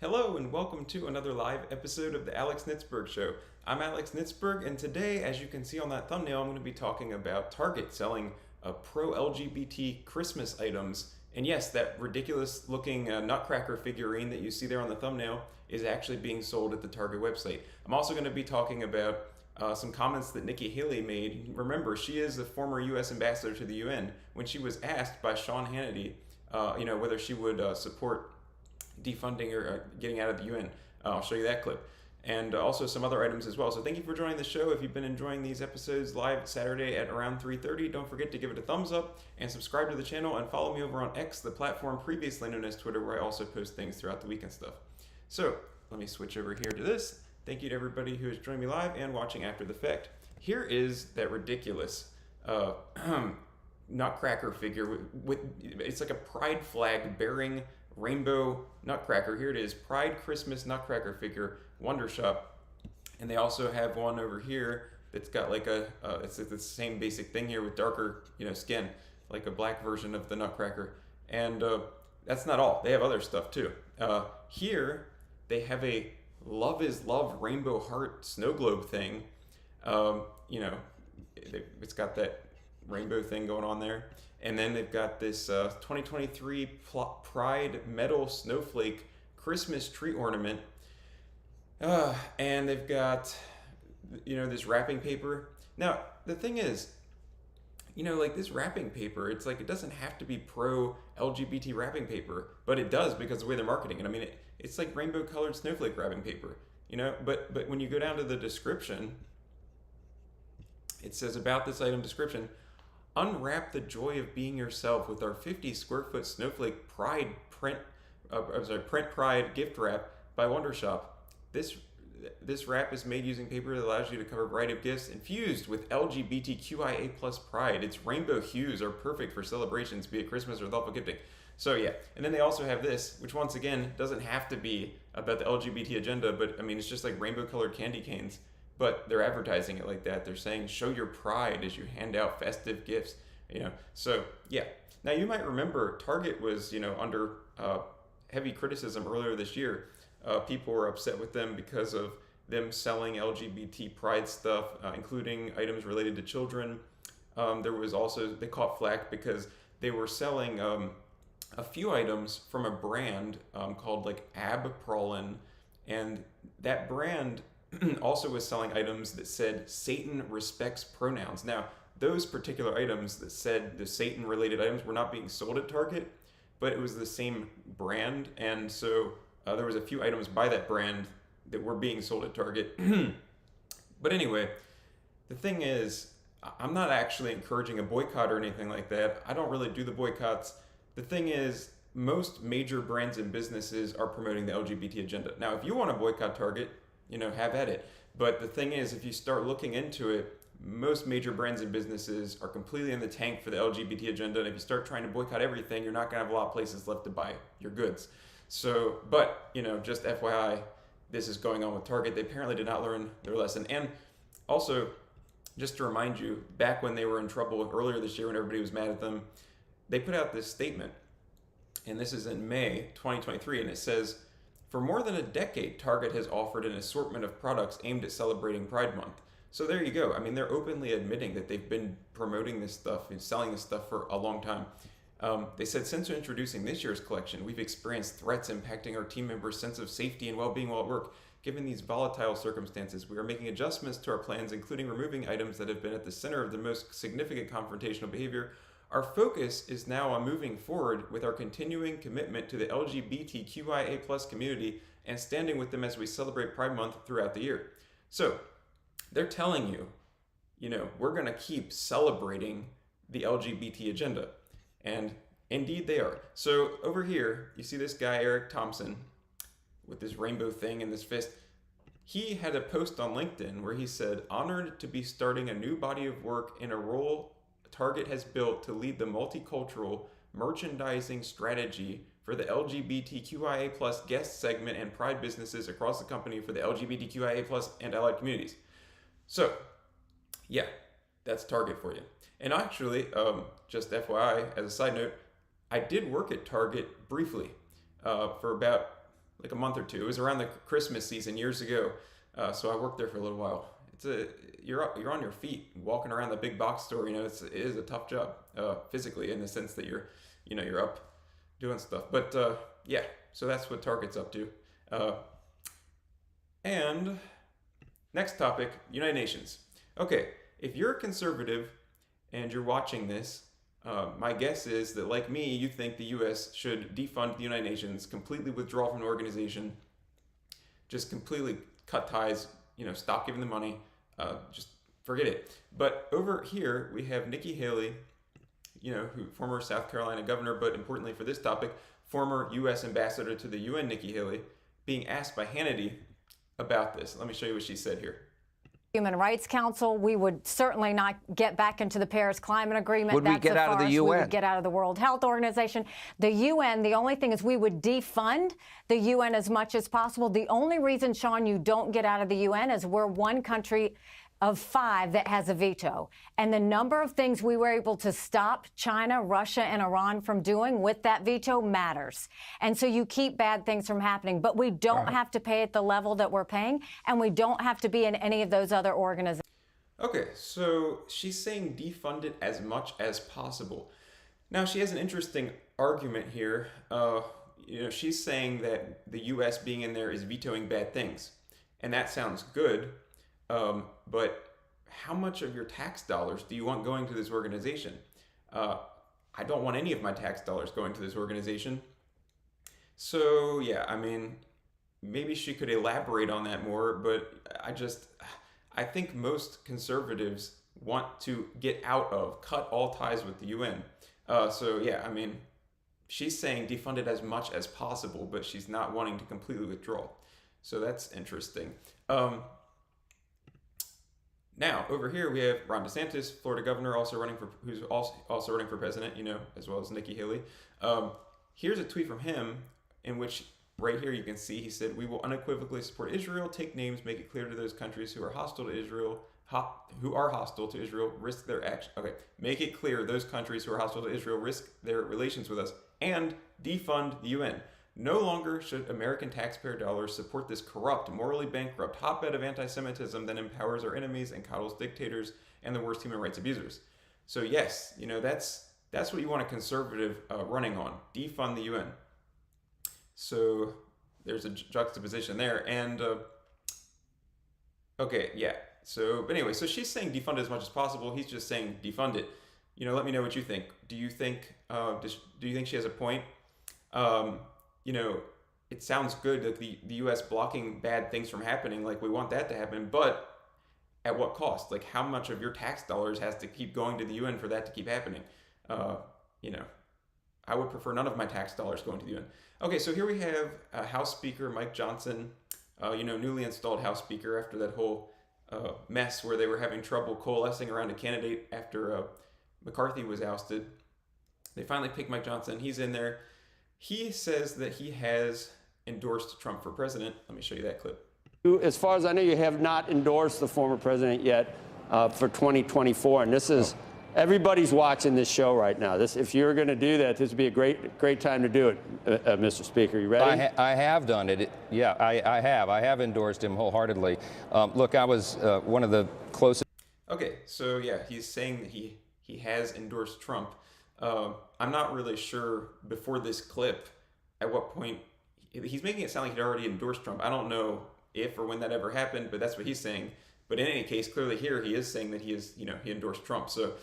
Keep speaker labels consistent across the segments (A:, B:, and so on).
A: Hello and welcome to another live episode of the Alex Nitzberg Show. I'm Alex Nitzberg, and today, as you can see on that thumbnail, I'm going to be talking about Target selling pro-LGBT Christmas items. And yes, that ridiculous looking nutcracker figurine that you see there on the thumbnail is actually being sold at the Target website. I'm also going to be talking about some comments that Nikki Haley made. Remember, she is the former U.S. ambassador to the UN. When she was asked by Sean Hannity, whether she would support defunding or getting out of the UN. I'll show you that clip. And also some other items as well. So thank you for joining the show. If you've been enjoying these episodes live Saturday at around 3:30, don't forget to give it a thumbs up and subscribe to the channel and follow me over on X, the platform previously known as Twitter, where I also post things throughout the week and stuff. So let me switch over here to this. Thank you to everybody who has joined me live and watching after the fact. Here is that ridiculous nutcracker figure with it's like a pride flag bearing rainbow nutcracker. Here it is, Pride Christmas nutcracker figure, Wonder Shop. And they also have one over here that's got like it's the same basic thing here with darker skin, like a black version of the nutcracker. And that's not all, they have other stuff too. Here they have a Love is Love rainbow heart snow globe thing. It's got that rainbow thing going on there. And then they've got this 2023 Pride Metal Snowflake Christmas tree ornament. And they've got, this wrapping paper. Now, the thing is, like this wrapping paper, it's like it doesn't have to be pro-LGBT wrapping paper, but it does because of the way they're marketing it. I mean, it's like rainbow colored snowflake wrapping paper, but when you go down to the description, it says about this item description, unwrap the joy of being yourself with our 50 square foot snowflake print pride gift wrap by Wonder Shop. This wrap is made using paper that allows you to cover a variety of gifts infused with LGBTQIA+ pride. Its rainbow hues are perfect for celebrations, be it Christmas or thoughtful gifting. So yeah, and then they also have this, which once again doesn't have to be about the LGBT agenda, but I mean it's just like rainbow colored candy canes. But they're advertising it like that. They're saying, show your pride as you hand out festive gifts, So, yeah. Now, you might remember Target was, under heavy criticism earlier this year. People were upset with them because of them selling LGBT pride stuff, including items related to children. There was also, they caught flack because they were selling a few items from a brand called like Abprolin. And that brand also was selling items that said Satan respects pronouns. Now, those particular items that said the Satan related items were not being sold at Target, but it was the same brand. And so there was a few items by that brand that were being sold at Target. But anyway, the thing is, I'm not actually encouraging a boycott or anything like that. I don't really do the boycotts. The thing is, most major brands and businesses are promoting the LGBT agenda. Now, if you want to boycott Target, have at it. But the thing is, if you start looking into it, most major brands and businesses are completely in the tank for the LGBT agenda. And if you start trying to boycott everything, you're not going to have a lot of places left to buy your goods. So, but, just FYI, this is going on with Target. They apparently did not learn their lesson. And also, just to remind you, back when they were in trouble earlier this year when everybody was mad at them, they put out this statement. And this is in May 2023. And it says, for more than a decade, Target has offered an assortment of products aimed at celebrating Pride Month. So there you go. I mean, they're openly admitting that they've been promoting this stuff and selling this stuff for a long time. They said, since introducing this year's collection, we've experienced threats impacting our team members' sense of safety and well-being while at work. Given these volatile circumstances, we are making adjustments to our plans, including removing items that have been at the center of the most significant confrontational behavior. Our focus is now on moving forward with our continuing commitment to the LGBTQIA+ community and standing with them as we celebrate Pride Month throughout the year. So they're telling you, we're going to keep celebrating the LGBT agenda. And indeed they are. So over here, you see this guy, Eric Thompson, with this rainbow thing in this fist. He had a post on LinkedIn where he said, honored to be starting a new body of work in a role Target has built to lead the multicultural merchandising strategy for the LGBTQIA+ guest segment and pride businesses across the company for the LGBTQIA+ and allied communities. So, yeah, that's Target for you. And actually, just FYI, as a side note, I did work at Target briefly for about like a month or two. It was around the Christmas season years ago. So I worked there for a little while. You're on your feet walking around the big box store. You know, it is a tough job physically, in the sense that you're up doing stuff. But yeah, so that's what Target's up to. And next topic, United Nations. Okay, if you're a conservative and you're watching this, my guess is that, like me, you think the U.S. should defund the United Nations, completely withdraw from the organization, just completely cut ties, stop giving the money, just forget it. But over here, we have Nikki Haley, who former South Carolina governor, but importantly for this topic, former U.S. ambassador to the UN, Nikki Haley, being asked by Hannity about this. Let me show you what she said here.
B: Human Rights Council, we would certainly not get back into the Paris Climate Agreement.
C: Would we get out of the UN?
B: We would get out of the World Health Organization. The UN, the only thing is we would defund the UN as much as possible. The only reason, Sean, you don't get out of the UN is we're one country of 5 that has a veto. And the number of things we were able to stop China, Russia, and Iran from doing with that veto matters. And so you keep bad things from happening. But we don't have to pay at the level that we're paying, and we don't have to be in any of those other organizations.
A: Okay, so she's saying defund it as much as possible. Now, she has an interesting argument here. She's saying that the U.S. being in there is vetoing bad things. And that sounds good. But how much of your tax dollars do you want going to this organization? I don't want any of my tax dollars going to this organization. So yeah, I mean, maybe she could elaborate on that more, but I think most conservatives want to get out of, cut all ties with the UN. So yeah, I mean, she's saying defund it as much as possible, but she's not wanting to completely withdraw. So that's interesting. Now, over here, we have Ron DeSantis, Florida governor, who's also running for president, as well as Nikki Haley. Here's a tweet from him in which, right here, you can see he said, "We will unequivocally support Israel, take names, make it clear to those countries who are hostile to Israel, risk their action." Okay, make it clear those countries who are hostile to Israel risk their relations with us, and defund the UN. No longer should American taxpayer dollars support this corrupt, morally bankrupt hotbed of anti-Semitism that empowers our enemies and coddles dictators and the worst human rights abusers. So yes, that's what you want a conservative running on. Defund the UN. So there's a juxtaposition there. And okay, yeah. But anyway, so she's saying defund it as much as possible. He's just saying defund it. Let me know what you think. Do you think she has a point? It sounds good that the U.S. blocking bad things from happening, like we want that to happen, but at what cost? Like, how much of your tax dollars has to keep going to the UN for that to keep happening? I would prefer none of my tax dollars going to the UN. Okay, so here we have House Speaker Mike Johnson, newly installed House Speaker after that whole mess where they were having trouble coalescing around a candidate after McCarthy was ousted. They finally picked Mike Johnson. He's in there. He says that he has endorsed Trump for president. Let me show you that clip.
C: As far as I know, you have not endorsed the former president yet for 2024. And this is, everybody's watching this show right now. If you're going to do that, this would be a great time to do it, Mr. Speaker. You ready?
D: I have done it. Yeah, I have. I have endorsed him wholeheartedly. Look, I was one of the closest.
A: Okay, so yeah, he's saying that he has endorsed Trump. I'm not really sure before this clip at what point he's making it sound like he'd already endorsed Trump. I don't know if or when that ever happened, but that's what he's saying. But in any case, clearly here he is saying that he endorsed Trump. So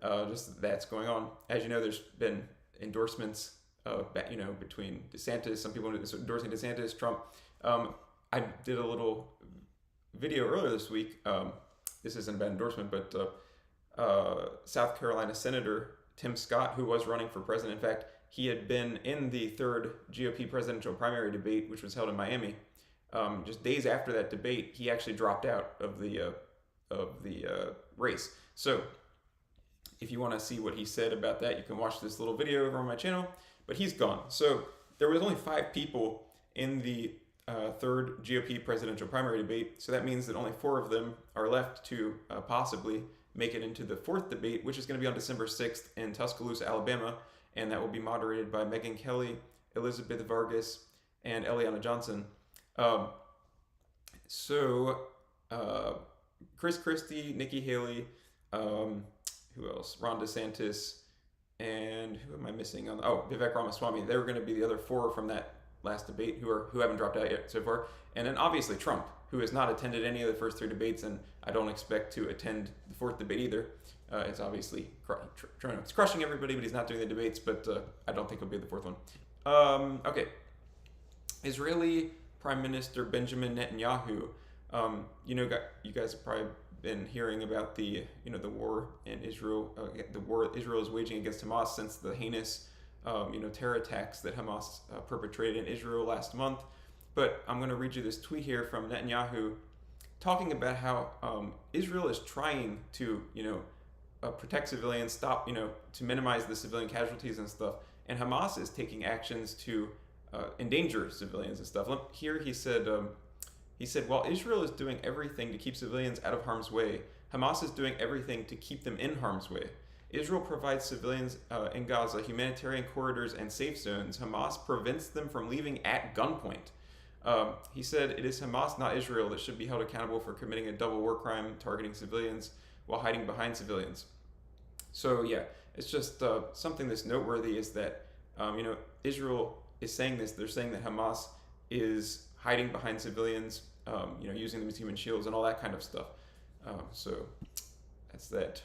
A: just that's going on. As you know, there's been endorsements, between DeSantis, some people endorsing DeSantis, Trump. I did a little video earlier this week. This isn't about endorsement, but South Carolina Senator Tim Scott, who was running for president. In fact, he had been in the 3rd GOP presidential primary debate, which was held in Miami. Just days after that debate, he actually dropped out of the race. So if you want to see what he said about that, you can watch this little video over on my channel. But he's gone. So there was only 5 people in the 3rd GOP presidential primary debate. So that means that only 4 of them are left to possibly make it into the 4th debate, which is going to be on December 6th in Tuscaloosa, Alabama, and that will be moderated by Megyn Kelly, Elizabeth Vargas, and Eliana Johnson. Um, so Chris Christie, Nikki Haley, who else? Ron DeSantis, and who am I missing on? Vivek Ramaswamy. They were going to be the other four from that last debate who haven't dropped out yet so far. And then obviously Trump, who has not attended any of the first three debates, and I don't expect to attend the fourth debate either. It's obviously it's crushing everybody, but he's not doing the debates. But I don't think he'll be the fourth one. Okay. Israeli Prime Minister Benjamin Netanyahu. You guys have probably been hearing about the war in Israel, the war Israel is waging against Hamas since the heinous terror attacks that Hamas perpetrated in Israel last month. But I'm going to read you this tweet here from Netanyahu, talking about how Israel is trying to protect civilians, stop to minimize the civilian casualties and stuff, and Hamas is taking actions to endanger civilians and stuff. Here he said. He said, while Israel is doing everything to keep civilians out of harm's way, Hamas is doing everything to keep them in harm's way. Israel provides civilians in Gaza humanitarian corridors and safe zones. Hamas prevents them from leaving at gunpoint. He said, it is Hamas, not Israel, that should be held accountable for committing a double war crime, targeting civilians while hiding behind civilians. So yeah, it's just something that's noteworthy is that, Israel is saying this. They're saying that Hamas is hiding behind civilians, using them as human shields and all that kind of stuff. So that's that.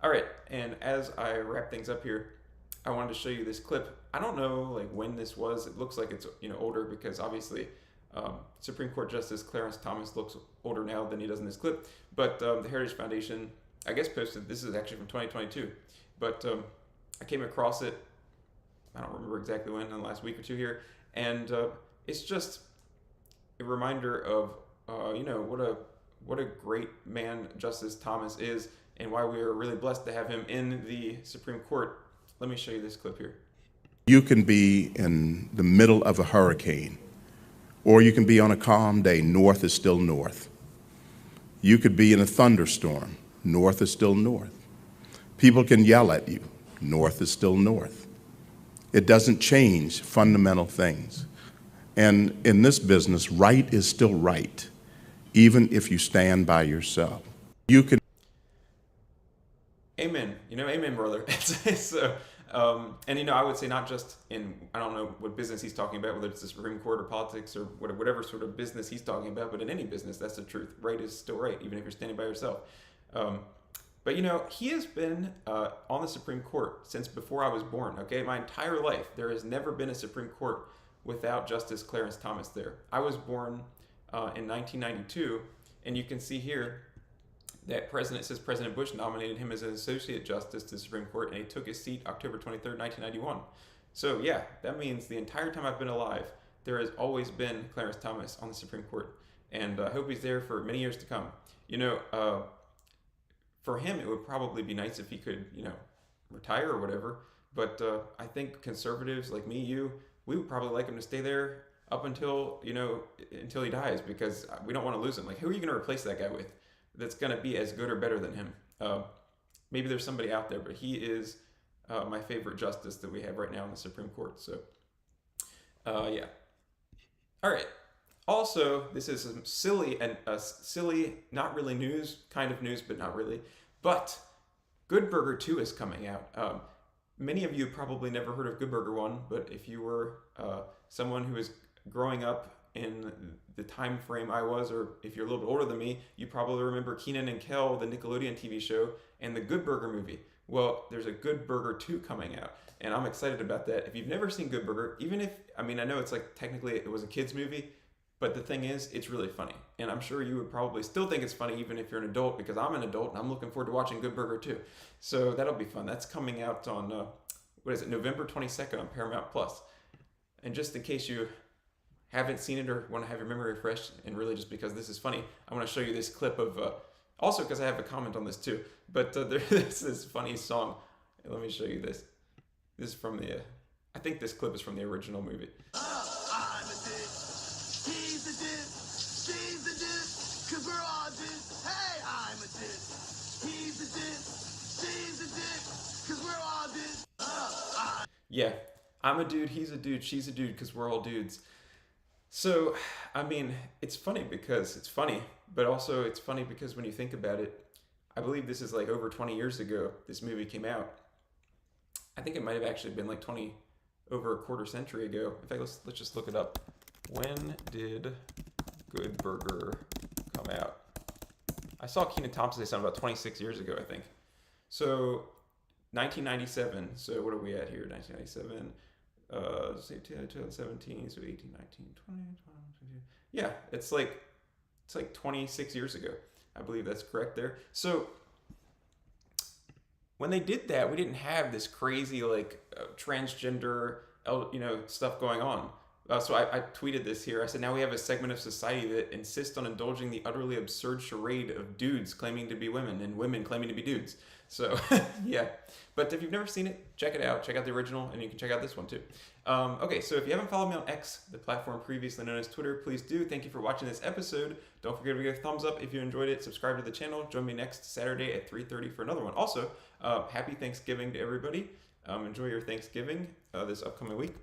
A: All right, and as I wrap things up here, I wanted to show you this clip. I don't know when this was. It looks like it's older because obviously Supreme Court Justice Clarence Thomas looks older now than he does in this clip. But the Heritage Foundation, I guess, posted, this is actually from 2022, but I came across it, I don't remember exactly when, in the last week or two here, and it's just a reminder of what a great man Justice Thomas is, and why we are really blessed to have him in the Supreme Court. Let me show you this clip here.
E: You can be in the middle of a hurricane, or you can be on a calm day. North is still north. You could be in a thunderstorm. North is still north. People can yell at you. North is still north. It doesn't change fundamental things. And in this business, right is still right, even if you stand by yourself. You can.
A: Amen. Amen, brother. So, I would say not just in, I don't know what business he's talking about, whether it's the Supreme Court or politics or whatever sort of business he's talking about, but in any business, that's the truth. Right is still right, even if you're standing by yourself. But he has been on the Supreme Court since before I was born, okay? My entire life, there has never been a Supreme Court without Justice Clarence Thomas there. I was born in 1992, and you can see here that President Bush nominated him as an associate justice to the Supreme Court, and he took his seat October 23rd, 1991. So yeah, that means the entire time I've been alive, there has always been Clarence Thomas on the Supreme Court, and I hope he's there for many years to come. For him, it would probably be nice if he could, retire or whatever, but I think conservatives like me, we would probably like him to stay there up until he dies, because we don't want to lose him. Who are you going to replace that guy with that's going to be as good or better than him? Maybe there's somebody out there, but he is my favorite justice that we have right now in the Supreme Court. So, yeah. All right. Also, this is some silly, not really news, kind of news, but not really. But Good Burger 2 is coming out. Many of you probably never heard of Good Burger 1, but if you were someone who is growing up in the time frame I was, or if you're a little bit older than me, you probably remember Kenan and Kel, the Nickelodeon TV show, and the Good Burger movie. Well, there's a Good Burger 2 coming out, and I'm excited about that. If you've never seen Good Burger, I know it's technically it was a kid's movie, but the thing is, it's really funny. And I'm sure you would probably still think it's funny even if you're an adult, because I'm an adult and I'm looking forward to watching Good Burger 2. So that'll be fun. That's coming out on, November 22nd on Paramount Plus. And just in case you haven't seen it or want to have your memory refreshed, and really just because this is funny, I want to show you this clip of, also because I have a comment on this too, but there's this funny song. Let me show you this. This is from I think this clip is from the original movie. Yeah, I'm a dude, he's a dude, she's a dude, because we're all dudes. So, I mean, it's funny because it's funny, but also it's funny because when you think about it, I believe this is like over 20 years ago this movie came out. I think it might have actually been like over a quarter century ago. In fact, let's just look it up. When did Good Burger come out? I saw Kenan Thompson say something about 26 years ago, I think. So 1997. So what are we at here? 1997. Say 2017. So 18, 19, 20, 22. Yeah, it's like 26 years ago. I believe that's correct there. So when they did that, we didn't have this crazy like transgender, stuff going on. So I tweeted this here. I said, now we have a segment of society that insists on indulging the utterly absurd charade of dudes claiming to be women and women claiming to be dudes. So, yeah. But if you've never seen it, check it out. Check out the original, and you can check out this one too. Okay, so if you haven't followed me on X, the platform previously known as Twitter, please do. Thank you for watching this episode. Don't forget to give a thumbs up if you enjoyed it. Subscribe to the channel. Join me next Saturday at 3:30 for another one. Also, happy Thanksgiving to everybody. Enjoy your Thanksgiving this upcoming week.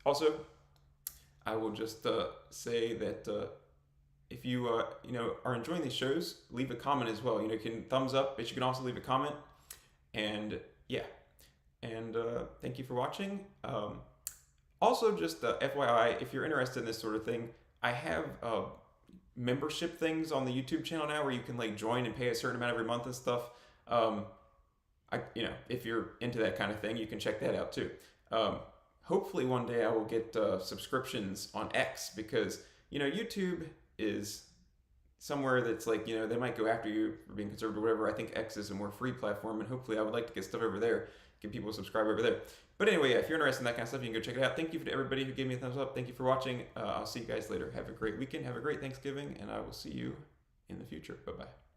A: Also, I will just say that if you are enjoying these shows, leave a comment as well. You can thumbs up, but you can also leave a comment. And yeah, and thank you for watching. Also, just FYI, if you're interested in this sort of thing, I have membership things on the YouTube channel now where you can like join and pay a certain amount every month and stuff. If you're into that kind of thing, you can check that out too. Hopefully one day I will get subscriptions on X because, YouTube is somewhere that's like, they might go after you for being conservative or whatever. I think X is a more free platform, and hopefully I would like to get stuff over there, get people to subscribe over there. But anyway, if you're interested in that kind of stuff, you can go check it out. Thank you to everybody who gave me a thumbs up. Thank you for watching. I'll see you guys later. Have a great weekend. Have a great Thanksgiving, and I will see you in the future. Bye-bye.